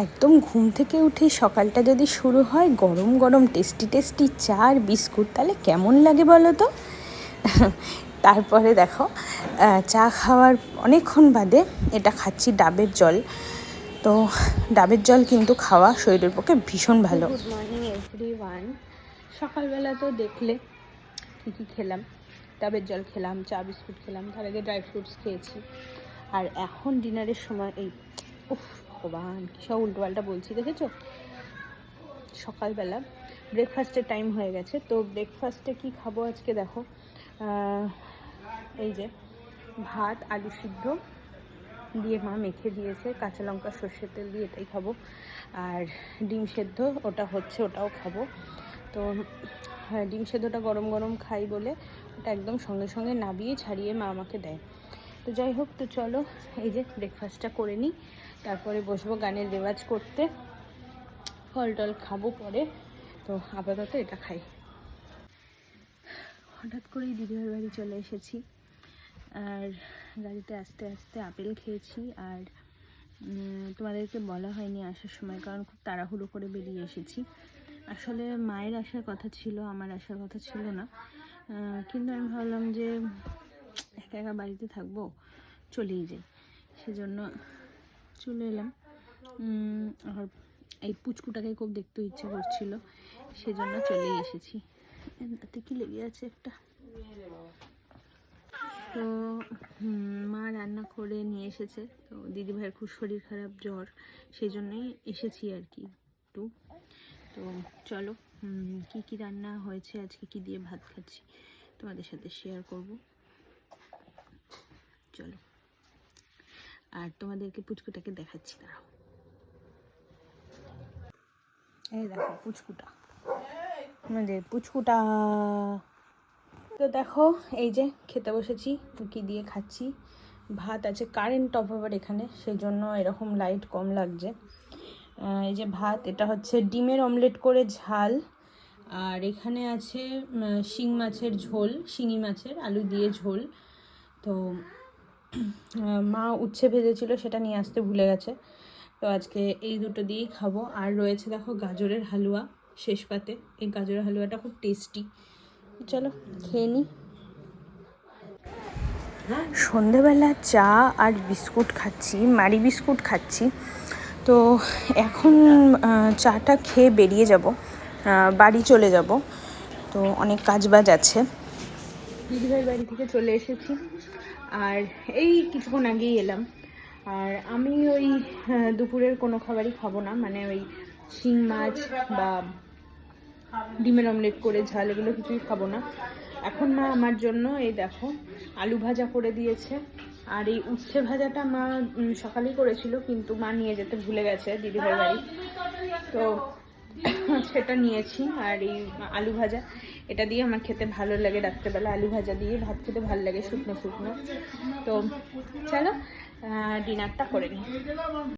একদম ঘুম থেকে উঠে সকালটা যদি শুরু হয় গরম গরম টেস্টি টেস্টি চা আর বিস্কুট, তাহলে কেমন লাগে বলো তো। তারপরে দেখো চা খাওয়ার অনেকক্ষণ বাদে এটা খাচ্ছি ডাবের জল। তো ডাবের জল কিন্তু খাওয়া শরীরের পক্ষে ভীষণ ভালো। Good morning everyone. সকালবেলা তো দেখলে কী কী খেলাম, ডাবের জল খেলাম, চা বিস্কুট খেলাম, তার আগে ড্রাই ফ্রুটস খেয়েছি। আর এখন ডিনারের সময় এই ভগবান কী সব উল্টোপাল্টা বলছি দেখেছো। সকালবেলা ব্রেকফাস্টের টাইম হয়ে গেছে, তো ব্রেকফাস্টে কি খাবো আজকে দেখো। এই যে ভাত আলু সিদ্ধ দিয়ে মা মেখে দিয়েছে, কাঁচা লঙ্কা সর্ষের তেল দিয়ে, এটাই খাবো। আর ডিম সেদ্ধ ওটা হচ্ছে, ওটাও খাবো। তো হ্যাঁ, ডিম সেদ্ধটা গরম গরম খাই বলে ওটা একদম সঙ্গে সঙ্গে নাবিয়ে ছাড়িয়ে মা আমাকে দেয়। তো যাই হোক, তো চলো এই যে ব্রেকফাস্টটা করে নিই, তারপরে বসবো গানের রেওয়াজ করতে। ফল টল খাবো পরে, তো আপাতত এটা খাই। হঠাৎ করেই দিদিভাইয়ের বাড়ি চলে এসেছি, আর গাড়িতে আস্তে আস্তে আপেল খেয়েছি। আর তোমাদেরকে বলা হয়নি আসার সময়, কারণ খুব তাড়াহুড়ো করে বেরিয়ে এসেছি। আসলে মায়ের আসার কথা ছিল, আমার আসার কথা ছিল না, কিন্তু আমি ভাবলাম যে একা একা বাড়িতে থাকবো, চলেই যাই, সেজন্য চলে এলাম। আর এই পুচকুটাকে খুব দেখতে ইচ্ছে করছিল, সেজন্য চলেই এসেছি। তাতে কি লেগে আছে একটা। তো মা রান্না করে নিয়ে এসেছে, তো দিদিভাইয়ের খুব শরীর খারাপ, জ্বর, সেই জন্যই এসেছি আর কি একটু। তো চলো কি কি রান্না হয়েছে আজকে, কি দিয়ে ভাত খাচ্ছি তোমাদের সাথে শেয়ার করব। চলো, আর তোমাদেরকে পুচকুটাকে দেখাচ্ছি, দাঁড়াও। এই দেখো পুচকুটা, আমাদের পুচকুটা। তো দেখো এই যে খেতে বসেছি, কি দিয়ে খাচ্ছি। ভাত আছে, কারেন্ট অফ আবার এখানে, সেই জন্য এরকম লাইট কম লাগছে। এই যে ভাত, এটা হচ্ছে ডিমের অমলেট করে ঝাল, আর এখানে আছে শিং মাছের ঝোল, শিঙি মাছের আলু দিয়ে ঝোল। তো মা উচ্ছে ভেজেছিল, সেটা নিয়ে আসতে ভুলে গেছে, তো আজকে এই দুটো দিয়েই খাবো। আর রয়েছে দেখো গাজরের হালুয়া শেষ পাতে, এই গাজরের হালুয়াটা খুব টেস্টি। চলো খেয়ে নিই। সন্ধেবেলা চা আর বিস্কুট খাচ্ছি, মারি বিস্কুট খাচ্ছি। তো এখন চাটা খেয়ে বেরিয়ে যাব, বাড়ি চলে যাব। তো অনেক কাজবাজ আছে। দিদিভাইয়ের বাড়ি থেকে চলে এসেছি, আর এই কিছুক্ষণ আগেই এলাম। আর আমি ওই দুপুরের কোনো খাবারই খাবো না, মানে ওই শিং মাছ বা ডিমের অমলেট করে ঝাল, এগুলো কিছুই খাবো না এখন। মা আমার জন্য এই দেখো আলু ভাজা করে দিয়েছে, আর এই উচ্ছে ভাজাটা মা সকালেই করেছিল, কিন্তু মা নিয়ে যেতে ভুলে গেছে দিদিভাইয়ের বাড়ি, তো সেটা নিয়েছি। আর এই আলু ভাজা, এটা দিয়ে আমার খেতে ভালো লাগে, রাত্রেবেলা আলু ভাজা দিয়ে ভাত খেতে ভালো লাগে, শুকনো শুকনো। তো চলো ডিনারটা করে নিই।